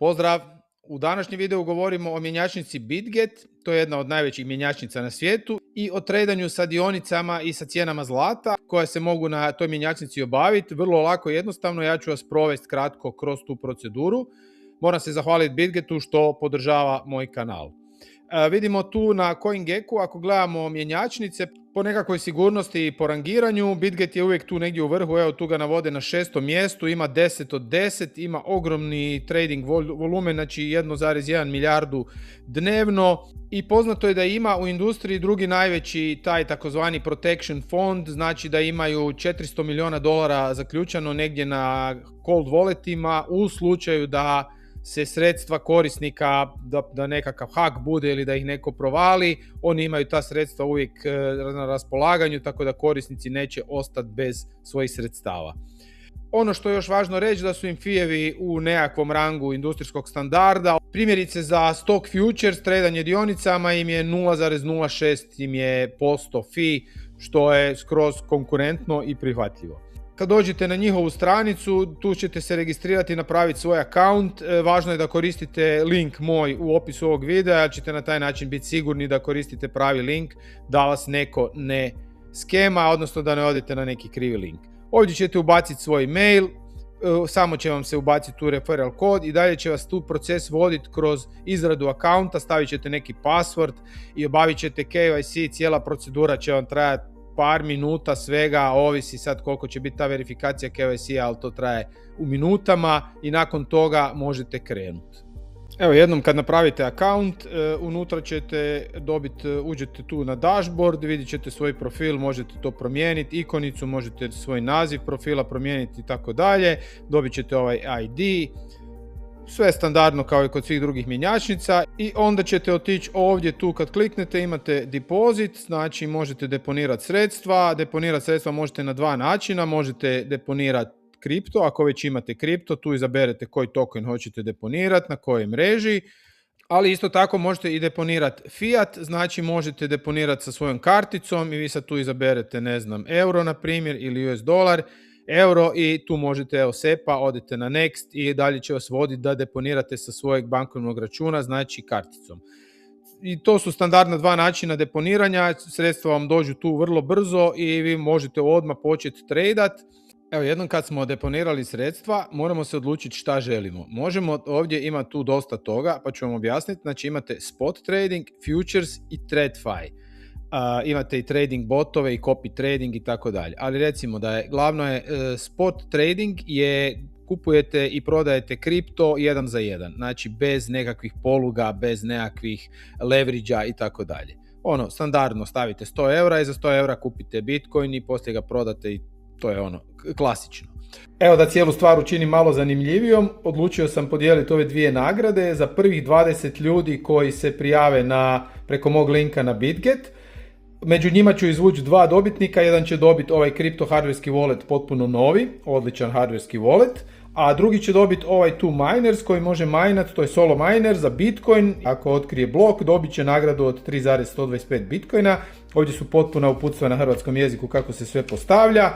Pozdrav! U današnjem videu govorimo o mjenjačnici BitGet, to je jedna od najvećih mjenjačnica na svijetu, i o tradanju sa dionicama i sa cijenama zlata koje se mogu na toj mjenjačnici obaviti. Vrlo lako i jednostavno, ja ću vas provesti kratko kroz tu proceduru. Moram se zahvaliti BitGetu što podržava moj kanal. Vidimo tu na CoinGecku, ako gledamo mjenjačnice, po nekakvoj sigurnosti i po rangiranju, BitGet je uvijek tu negdje u vrhu, evo tu ga navode na 6. mjestu, ima 10 od 10, ima ogromni trading volumen, znači 1,1 milijardu dnevno, i poznato je da ima u industriji drugi najveći taj takozvani protection fond, znači da imaju $400 milijuna zaključano negdje na cold walletima u slučaju da se sredstva korisnika, da nekakav hak bude ili da ih neko provali, oni imaju ta sredstva uvijek na raspolaganju, tako da korisnici neće ostati bez svojih sredstava. Ono što je još važno reći, da su im fijevi u nekakvom rangu industrijskog standarda. Primjerice za stock futures, tradanje dionicama im je 0,06 im je posto fee, što je skroz konkurentno i prihvatljivo. Kad dođete na njihovu stranicu, tu ćete se registrirati i napraviti svoj account. Važno je da koristite link moj u opisu ovog videa, jer ćete na taj način biti sigurni da koristite pravi link, da vas neko ne skema, odnosno da ne odete na neki krivi link. Ovdje ćete ubaciti svoj mail, samo će vam se ubaciti tu referral kod i dalje će vas tu proces voditi kroz izradu accounta, stavit ćete neki password i obavit ćete KYC, cijela procedura će vam trajati par minuta svega, ovisi sad koliko će biti ta verifikacija KYC, ali to traje u minutama i nakon toga možete krenuti. Evo, jednom kad napravite account, unutra ćete dobiti, uđete tu na dashboard, vidjet ćete svoj profil, možete to promijeniti, ikonicu, možete svoj naziv profila promijeniti i tako dalje, dobit ćete ovaj ID, sve standardno kao i kod svih drugih mjenjačnica, i onda ćete otići ovdje tu kad kliknete, imate deposit, znači možete deponirati sredstva. Deponirati sredstva možete na dva načina, možete deponirati kripto, ako već imate kripto, tu izaberete koji token hoćete deponirati, na kojoj mreži, ali isto tako možete i deponirati fiat, znači možete deponirati sa svojom karticom i vi sad tu izaberete, ne znam, euro na primjer ili US dolar, euro, i tu možete, evo, SEPA, odete na next i dalje će vas voditi da deponirate sa svojeg bankovnog računa, znači karticom. I to su standardna dva načina deponiranja, sredstva vam dođu tu vrlo brzo i vi možete odmah početi tradat. Evo, jednom kad smo deponirali sredstva, moramo se odlučiti šta želimo. Možemo, ovdje ima tu dosta toga, pa ću vam objasniti. Znači imate spot trading, futures i TradFi. Imate i trading botove i copy trading i tako dalje. Ali recimo da je glavno je spot trading, je kupujete i prodajete kripto 1 za 1. Znači bez nekakvih poluga, bez nekakvih leverage-a i tako dalje. Ono, standardno stavite 100 eura i za 100 eura kupite Bitcoin i poslije ga prodate i to je ono, klasično. Evo, da cijelu stvar učinim malo zanimljivijom, odlučio sam podijeliti ove dvije nagrade za prvih 20 ljudi koji se prijave preko mog linka na BitGet. Među njima ću izvući dva dobitnika, jedan će dobiti ovaj kripto hardverski wallet potpuno novi, odličan hardverski wallet, a drugi će dobiti ovaj two miners koji može minati, to je solo miner za Bitcoin. Ako otkrije blok, dobit će nagradu od 3,125 Bitcoina. Ovdje su potpuna uputstva na hrvatskom jeziku kako se sve postavlja,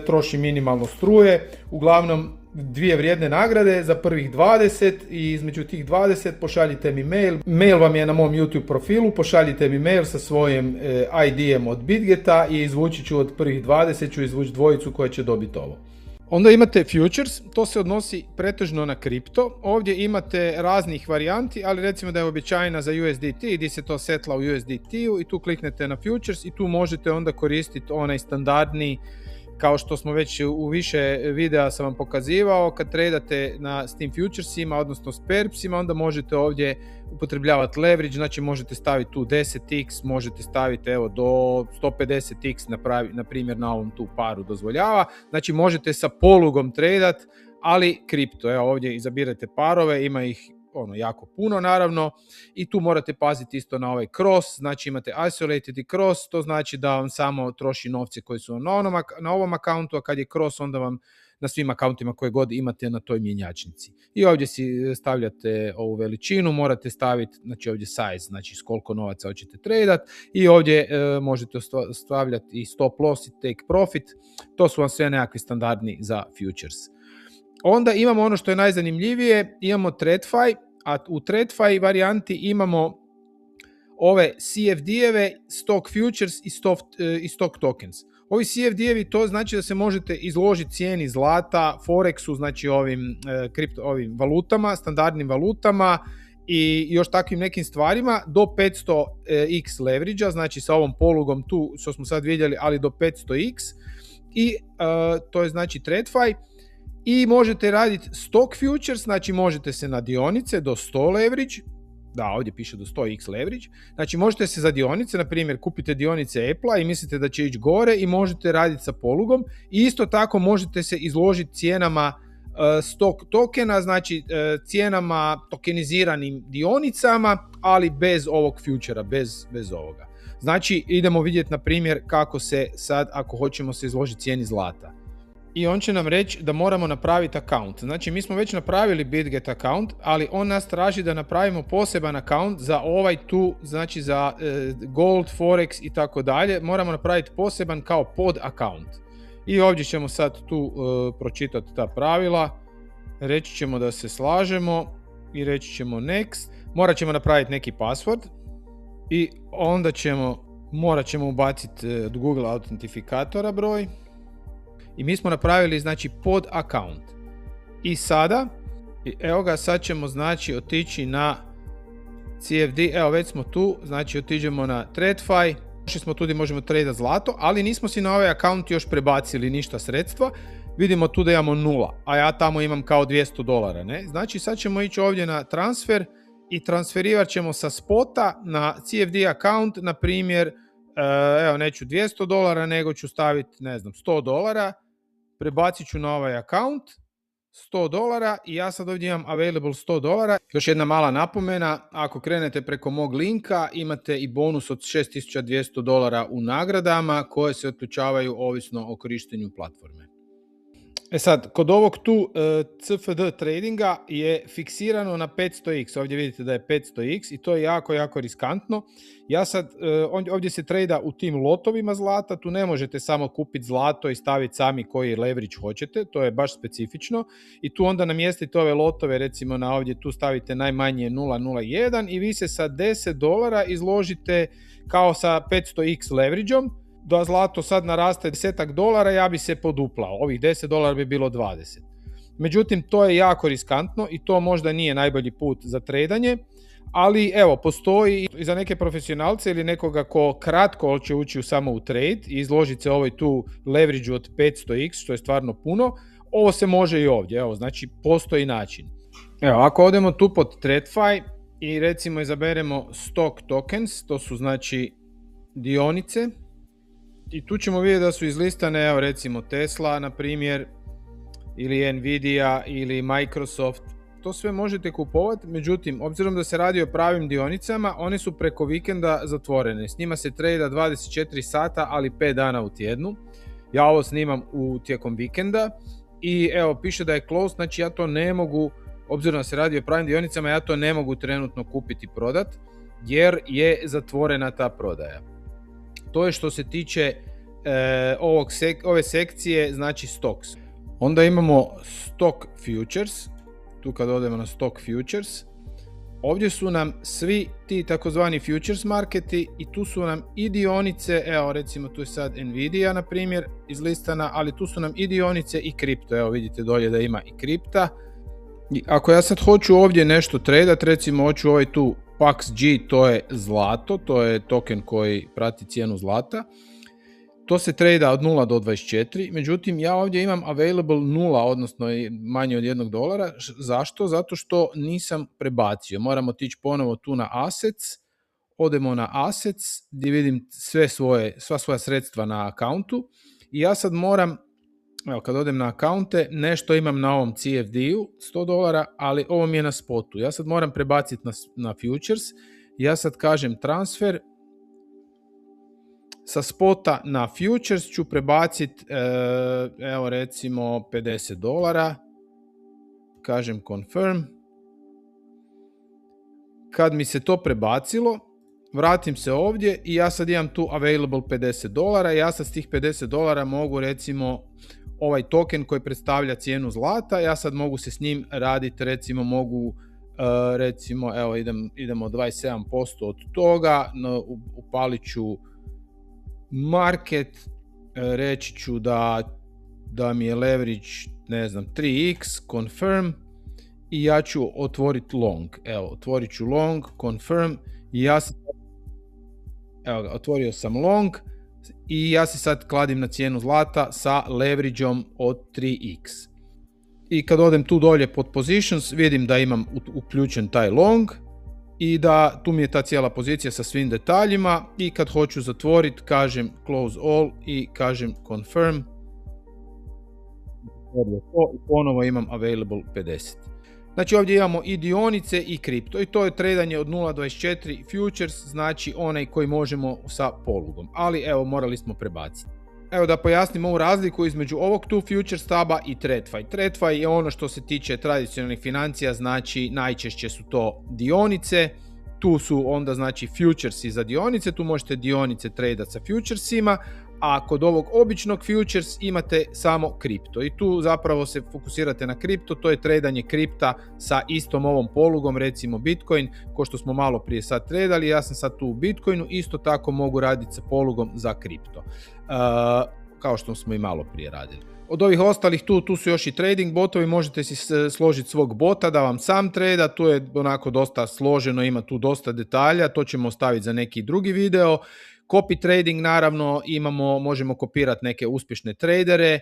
troši minimalno struje. Uglavnom, dvije vrijedne nagrade za prvih 20, i između tih 20 pošaljite mi mail. Mail vam je na mom YouTube profilu, pošaljite mi mail sa svojim ID-em od BitGeta i izvući ću od prvih 20, ću izvući dvojicu koja će dobiti ovo. Onda imate futures, to se odnosi pretežno na kripto. Ovdje imate raznih varijanti, ali recimo da je uobičajena za USDT, gdje se to setla u USDT-u, i tu kliknete na futures i tu možete onda koristiti onaj standardni, kao što smo već u više videa sam vam pokazivao, kad tradate s tim futuresima, odnosno s perpsima, onda možete ovdje upotrebljavati leverage, znači možete staviti tu 10x, možete staviti evo do 150x na primjer na ovom tu paru dozvoljava, znači možete sa polugom tradat, ali kripto. Evo, ovdje izabirate parove, ima ih jako puno naravno, i tu morate paziti isto na ovaj cross, znači imate isolated i cross, to znači da vam samo troši novce koji su na ovom akauntu, a kad je cross onda vam na svim akauntima koje god imate na toj mjenjačnici. I ovdje si stavljate ovu veličinu, morate staviti, znači ovdje size, znači s koliko novaca hoćete tradat, i ovdje možete stavljati i stop loss i take profit, to su vam sve nekakvi standardni za futures. Onda imamo ono što je najzanimljivije, imamo TradFi, a u TradFi varijanti imamo ove CFD-eve, stock futures i stock tokens. Ovi CFD-evi to znači da se možete izložiti cijeni zlata, Forexu, znači ovim valutama, standardnim valutama i još takvim nekim stvarima do 500x leverage-a, znači sa ovom polugom tu što smo sad vidjeli, ali do 500x i to je znači TradFi. I možete raditi stock futures, znači možete se na dionice do 100 leverage, da, ovdje piše do 100x leverage, znači možete se za dionice, na primjer kupite dionice Apple-a i mislite da će ići gore i možete raditi sa polugom i isto tako možete se izložiti cijenama stock tokena, znači cijenama tokeniziranim dionicama, ali bez ovog futura, bez ovoga. Znači idemo vidjeti na primjer kako se sad, ako hoćemo se izložiti cijeni zlata. I on će nam reći da moramo napraviti account. Znači mi smo već napravili BitGet account, ali on nas traži da napravimo poseban account za ovaj tu, znači za Gold, Forex i tako dalje. Moramo napraviti poseban kao pod account. I ovdje ćemo sad tu pročitati ta pravila. Reći ćemo da se slažemo i reći ćemo next. Morat ćemo napraviti neki password i onda morat ćemo ubaciti od Google autentifikatora broj. I mi smo napravili znači pod account. I sada, evo ga, sad ćemo znači otići na CFD, evo već smo tu, znači otiđemo na TradFi, došli smo tu gdje možemo tradat zlato, ali nismo si na ovaj account još prebacili ništa sredstva. Vidimo tu da imamo 0, a ja tamo imam kao $200, ne? Znači sad ćemo ići ovdje na transfer i transferirat ćemo sa spota na CFD account, na primjer, evo neću $200, nego ću staviti, ne znam, $100, prebacit ću na ovaj account, $100 i ja sad ovdje imam available $100. Još jedna mala napomena, ako krenete preko mog linka imate i bonus od $6200 u nagradama koje se otključavaju ovisno o korištenju platforme. E sad, kod ovog tu CFD tradinga je fiksirano na 500x, ovdje vidite da je 500x i to je jako, jako riskantno. Ja sad, ovdje se trada u tim lotovima zlata, tu ne možete samo kupiti zlato i staviti sami koji leverage hoćete, to je baš specifično i tu onda namjestite ove lotove, recimo na ovdje tu stavite najmanje 0,01 i vi se sa $10 izložite kao sa 500x leverage-om. Da zlato sad naraste $10, ja bi se poduplao, ovih $10 bi bilo 20. Međutim, to je jako riskantno i to možda nije najbolji put za tradanje, ali evo, postoji i za neke profesionalce ili nekoga ko kratko će ući samo u trade i izložiti se ovoj tu leverage od 500x, što je stvarno puno, ovo se može i ovdje, evo, znači postoji način. Evo, ako odemo tu pod TradFi i recimo izaberemo stock tokens, to su znači dionice, i tu ćemo vidjeti da su izlistane, evo recimo Tesla na primjer, ili Nvidia, ili Microsoft. To sve možete kupovati, međutim, obzirom da se radi o pravim dionicama, one su preko vikenda zatvorene. S njima se trada 24 sata, ali 5 dana u tjednu. Ja ovo snimam tijekom vikenda i evo, piše da je closed, znači ja to ne mogu, obzirom da se radi o pravim dionicama, ja to ne mogu trenutno kupiti i prodat, jer je zatvorena ta prodaja. To je što se tiče ove sekcije, znači stocks. Onda imamo stock futures, tu kad odemo na stock futures, ovdje su nam svi ti takozvani futures marketi i tu su nam i dionice, evo recimo tu je sad Nvidia na primjer izlistana, ali tu su nam i dionice i kripto, evo vidite dolje da ima i kripta. I ako ja sad hoću ovdje nešto tradat, recimo hoću ovaj tu PAXG, to je zlato, to je token koji prati cijenu zlata. To se trada od 0 do 24, međutim ja ovdje imam available 0, odnosno manje od $1. Zašto? Zato što nisam prebacio. Moramo otići ponovo tu na assets, odemo na assets gdje vidim sva svoja sredstva na accountu i ja sad moram, evo kad odem na akaunte, nešto imam na ovom CFD-u, $100, ali ovo mi je na spotu. Ja sad moram prebaciti na futures, ja sad kažem transfer, sa spota na futures ću prebaciti, evo recimo $50, kažem confirm. Kad mi se to prebacilo, vratim se ovdje i ja sad imam tu available $50, ja sad s tih $50 mogu recimo ovaj token koji predstavlja cijenu zlata. Ja sad mogu se s njim raditi, recimo mogu recimo, evo idemo 27% od toga, upalit ću market, reći ću da mi je leverage, ne znam, 3x, confirm, i ja ću otvoriti long. Evo, otvorit ću long, confirm, i ja se, evo ga, otvorio sam long i ja se sad kladim na cijenu zlata sa leverageom od 3x. I kad odem tu dolje pod positions, vidim da imam uključen taj long i da tu mi je ta cijela pozicija sa svim detaljima, i kad hoću zatvoriti kažem close all i kažem confirm. I ponovo imam available 50. Znači ovdje imamo i dionice i kripto, i to je tradanje od 0.24 futures, znači onaj koji možemo sa polugom, ali evo morali smo prebaciti. Evo da pojasnim ovu razliku između ovog tu futures taba i TradFi. TradFi je ono što se tiče tradicionalnih financija, znači najčešće su to dionice, tu su onda znači futuresi za dionice, tu možete dionice tradati sa futuresima, a kod ovog običnog futures imate samo kripto i tu zapravo se fokusirate na kripto, to je tradanje kripta sa istom ovom polugom, recimo Bitcoin, ko što smo malo prije sad tradali, ja sam sad tu u Bitcoinu, isto tako mogu raditi sa polugom za kripto, kao što smo i malo prije radili. Od ovih ostalih tu su još i trading botovi, možete si složiti svog bota da vam sam trada, tu je onako dosta složeno, ima tu dosta detalja, to ćemo ostaviti za neki drugi video. Copy trading naravno možemo kopirati neke uspješne tradere.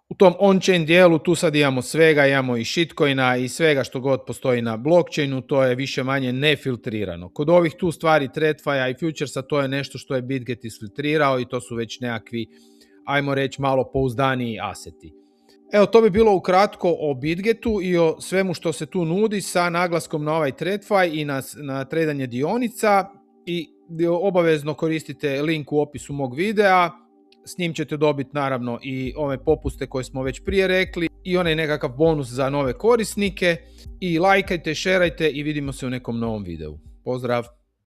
U tom on-chain dijelu tu sad imamo svega, imamo i shitcoina i svega što god postoji na blockchainu, to je više manje nefiltrirano. Kod ovih tu stvari TradFi-a i futuresa to je nešto što je BitGet isfiltrirao i to su već nekakvi, ajmo reći, malo pouzdaniji aseti. Evo, to bi bilo ukratko o BitGetu i o svemu što se tu nudi sa naglaskom na ovaj TradFi i na tradanje dionica, i obavezno koristite link u opisu mog videa, s njim ćete dobiti naravno i ove popuste koje smo već prije rekli i onaj nekakav bonus za nove korisnike, i lajkajte, šerajte i vidimo se u nekom novom videu. Pozdrav!